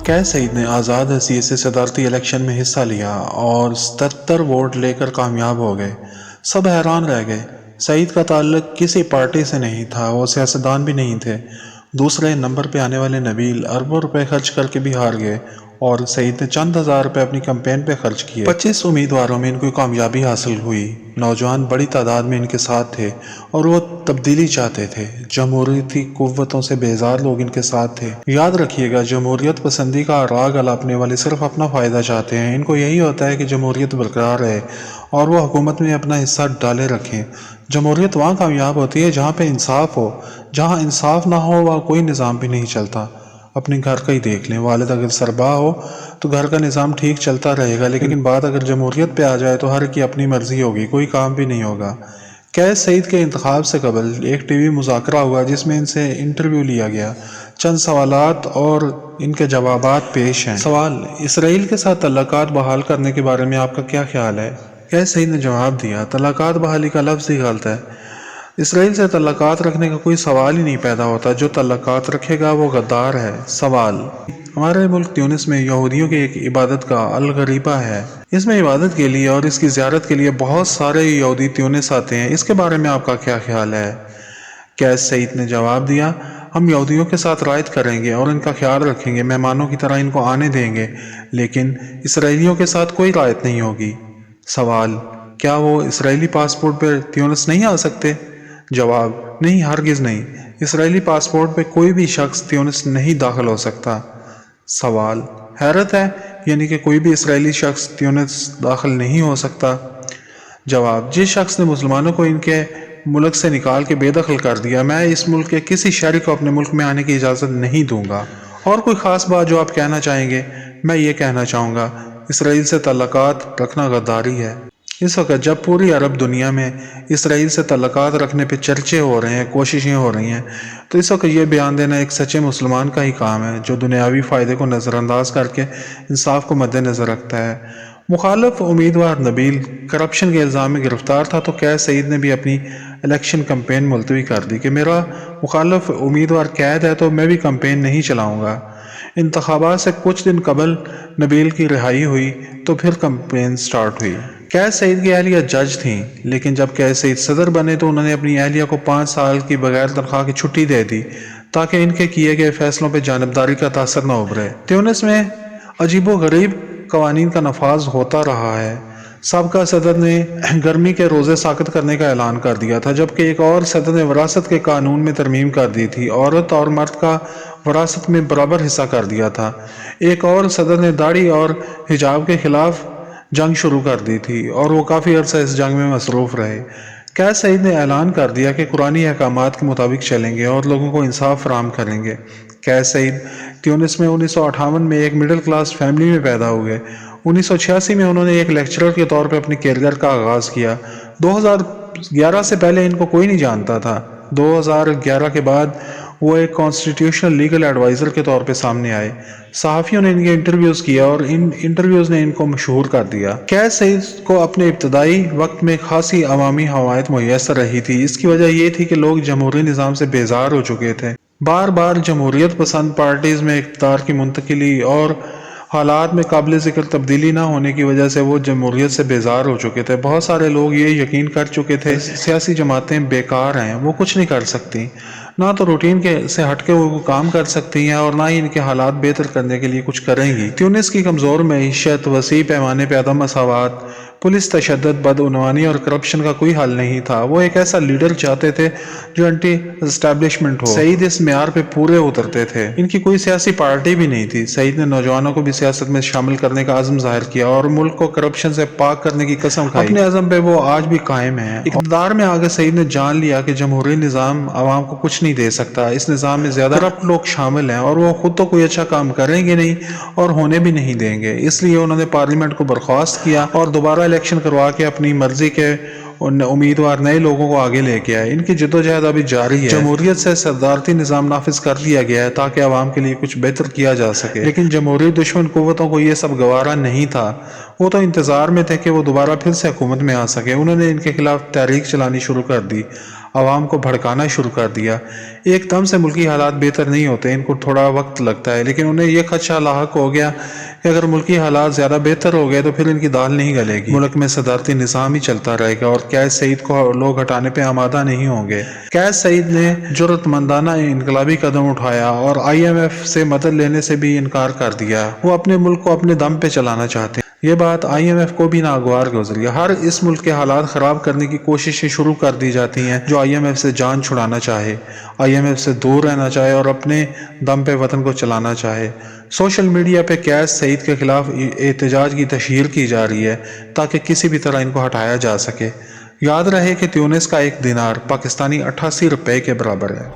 कैस सईद ने आज़ाद हैसियत से सदारती इलेक्शन में हिस्सा लिया और 77 वोट लेकर कामयाब हो गए। सब हैरान रह गए। सईद का ताल्लुक किसी पार्टी से नहीं था, वो सियासतदान भी नहीं थे। दूसरे नंबर पे आने वाले नबील अरबों रुपए खर्च करके भी हार गए और सईद ने चंद हज़ार रुपए अपनी कैंपेन पे खर्च किए। 25 उम्मीदवारों में इनको कामयाबी हासिल हुई। नौजवान बड़ी तादाद में इनके साथ थे और वो तब्दीली चाहते थे। जमहूरियती कुव्वतों से बेजार लोग इनके साथ थे। याद रखिएगा, जमहूरियत पसंदी का राग अलापने वाले सिर्फ अपना फ़ायदा चाहते हैं। इनको यही होता है कि जमहूरियत बरकरार रहे और वो हुकूमत में अपना हिस्सा डाले रखें। जमहूरियत वहाँ कामयाब होती है जहाँ पे इंसाफ हो। जहाँ इंसाफ ना हो वहाँ कोई निज़ाम भी नहीं चलता। अपने घर का ही देख लें, वालिद अगर सरबा हो तो घर का निज़ाम ठीक चलता रहेगा, लेकिन बात अगर जमहूरियत पे आ जाए तो हर की अपनी मर्जी होगी, कोई काम भी नहीं होगा। कैस सईद के इंतखाब से कबल एक टीवी मुज़ाकरा हुआ जिसमें इनसे इंटरव्यू लिया गया। चंद सवालात और इनके जवाबात पेश हैं। सवाल: इसराइल के साथ तल्लुकात बहाल करने के बारे में आपका क्या ख्याल है? कैस सईद ने जवाब दिया, तल्लुकात बहाली का लफ्ज़ ही गलत है। इसराइल से तल्लुकात रखने का कोई सवाल ही नहीं पैदा होता। जो तल्लुकात रखेगा वो गद्दार है। सवाल: हमारे मुल्क ट्यूनिस में यहूदियों की एक इबादत का अल-गरीबा है। इसमें इबादत के लिए और इसकी ज़ियारत के लिए बहुत सारे यहूदी ट्यूनिस आते हैं। इसके बारे में आपका क्या ख्याल है? कैस सईद ने जवाब दिया, हम यहूदियों के साथ रायत करेंगे और इनका ख्याल रखेंगे, मेहमानों की तरह इनको आने देंगे, लेकिन इसराइलियों के साथ कोई रायत नहीं होगी। सवाल: क्या वो इसराइली पासपोर्ट पर ट्यूनिस नहीं आ सकते? जवाब: नहीं, हरगिज़ नहीं। इसराइली पासपोर्ट पे कोई भी शख्स ट्यूनिस नहीं दाखिल हो सकता। सवाल: हैरत है, यानी कि कोई भी इसराइली शख्स ट्यूनिस दाखिल नहीं हो सकता? जवाब: जिस शख्स ने मुसलमानों को इनके मुल्क से निकाल के बेदखल कर दिया, मैं इस मुल्क के किसी शहरी को अपने मुल्क में आने की इजाज़त नहीं दूंगा। और कोई ख़ास बात जो आप कहना चाहेंगे? मैं ये कहना चाहूँगा, इसराइल से तल्लुकात रखना गद्दारी है। इस वक्त जब पूरी अरब दुनिया में इसराइल से तल्लुकात रखने पे चर्चे हो रहे हैं, कोशिशें हो रही हैं, तो इस वक्त ये बयान देना एक सच्चे मुसलमान का ही काम है, जो दुनियावी फ़ायदे को नज़रअंदाज करके इंसाफ को मद्देनज़र रखता है। मुखालिफ उम्मीदवार नबील करप्शन के इल्ज़ाम में गिरफ्तार था, तो कैस सईद ने भी अपनी इलेक्शन कैंपेन मुलतवी कर दी कि मेरा मुखालिफ उम्मीदवार कैद है तो मैं भी कैंपेन नहीं चलाऊँगा। इंतखाबात से कुछ दिन कबल नबील की रिहाई हुई तो फिर कैंपेन स्टार्ट हुई। कैस सईद की अहलिया जज थीं, लेकिन जब कैस सईद सदर बने तो उन्होंने अपनी अहलिया को 5 साल की बगैर तनख्वाह की छुट्टी दे दी ताकि इनके किए गए फैसलों पर जानबदारी का तासर न उभरे। ट्यूनिस में अजीबो गरीब कवानीन का नफाज होता रहा है। सबका सदर ने गर्मी के रोज़े साकत करने का ऐलान कर दिया था, जबकि एक और सदर ने वरासत के कानून में तरमीम कर दी थी। औरत और मर्द का वरासत में बराबर हिस्सा कर दिया था। एक और सदर ने दाढ़ी और हिजाब के खिलाफ जंग शुरू कर दी थी और वो काफ़ी अरसा इस जंग में मसरूफ़ रहे। कैस सईद ने ऐलान कर दिया कि कुरानी अहकामात के मुताबिक चलेंगे और लोगों को इंसाफ फराहम करेंगे। कैस सईद ट्यूनिस में 1958 में एक मिडिल क्लास फैमिली में पैदा हुए। 1986 में उन्होंने एक लेक्चरर के तौर पर अपनी कैरियर का आगाज़ किया। 2011 से पहले इनको कोई नहीं जानता था। 2011 के बाद वो एक कॉन्स्टिट्यूशनल लीगल एडवाइज़र के तौर पे सामने आए। सहाफ़ियों ने इनके इंटरव्यूज़ किया और इन इंटरव्यूज़ ने इनको मशहूर कर दिया। कैस सईद को अपने इब्तदाई वक्त में खासी अवामी हमायत मुयस्सर रही थी। इसकी वजह ये थी कि लोग जमहूरी निज़ाम से बेजार हो चुके थे। बार बार जमहूरियत पसंद पार्टीज़ में इक़्तिदार की मुंतकिली और हालात में काबिल ज़िक्र तब्दीली ना होने की वजह से वो जमहूरियत से बेजार हो चुके थे। बहुत सारे लोग ये यकीन कर चुके थे सियासी जमातें बेकार हैं, वो कुछ नहीं कर सकती, ना तो रूटीन के से हटके वो काम कर सकती हैं और ना ही इनके हालात बेहतर करने के लिए कुछ करेंगी। ट्यूनिस की कमज़ोर मईशत, वसी पैमाने पर अदम मसावात, पुलिस तशद्दुद, बदउनवानी और करप्शन का कोई हल नहीं था। वो एक ऐसा लीडर चाहते थे जो एंटी एस्टैब्लिशमेंट हो। सईद इस मेयार पे पूरे उतरते थे। इनकी कोई सियासी पार्टी भी नहीं थी। सईद ने नौजवानों को भी सियासत में शामिल करने का अज़्म ज़ाहिर किया और मुल्क को करप्शन से पाक करने की कसम खाई। अपने अज़्म पे वो आज भी कायम है। इक़्तिदार में आगे सईद ने जान लिया कि जमहूरी निज़ाम आवाम को कुछ नहीं दे सकता। इस निज़ाम में ज़्यादा करप्ट लोग शामिल हैं और वो खुद तो कोई अच्छा काम करेंगे नहीं और होने भी नहीं देंगे। इसलिए उन्होंने पार्लियामेंट को बर्खास्त किया और दोबारा इलेक्शन करवा के अपनी मर्जी के उम्मीदवार नए लोगों को आगे लेके आए। इनकी जद्दोजहद अभी जारी है। जमहूरियत से सदारती निज़ाम नाफिज कर लिया गया है ताकि आवाम के लिए कुछ बेहतर किया जा सके, लेकिन जमहूरी दुश्मन कुव्वतों को ये सब गवारा नहीं था। वो तो इंतज़ार में थे कि वो दोबारा फिर से हुकूमत में आ सके। उन्होंने इनके खिलाफ तहरीक चलानी शुरू कर दी। عوام کو بھڑکانا شروع کر دیا۔ ایک دم سے ملکی حالات بہتر نہیں ہوتے، ان کو تھوڑا وقت لگتا ہے، لیکن انہیں یہ خدشہ لاحق ہو گیا کہ اگر ملکی حالات زیادہ بہتر ہو گئے تو پھر ان کی دال نہیں گلے گی، ملک میں صدارتی نظام ہی چلتا رہے گا اور قیس سعید کو لوگ ہٹانے پہ آمادہ نہیں ہوں گے۔ قیس سعید نے جرأت مندانہ انقلابی قدم اٹھایا اور IMF سے مدد لینے سے بھی انکار کر دیا۔ وہ اپنے ملک کو اپنے دم پہ چلانا چاہتے ہیں۔ یہ بات IMF کو بھی ناگوار گزری۔ ہر اس ملک کے حالات خراب کرنے کی کوششیں شروع کر دی جاتی ہیں جو IMF سے جان چھڑانا چاہے، IMF سے دور رہنا چاہے اور اپنے دم پہ وطن کو چلانا چاہے۔ سوشل میڈیا پہ قیس سعید کے خلاف احتجاج کی تشہیر کی جا رہی ہے تاکہ کسی بھی طرح ان کو ہٹایا جا سکے۔ یاد رہے کہ تیونس کا 1 دینار پاکستانی 88 روپے کے برابر ہے۔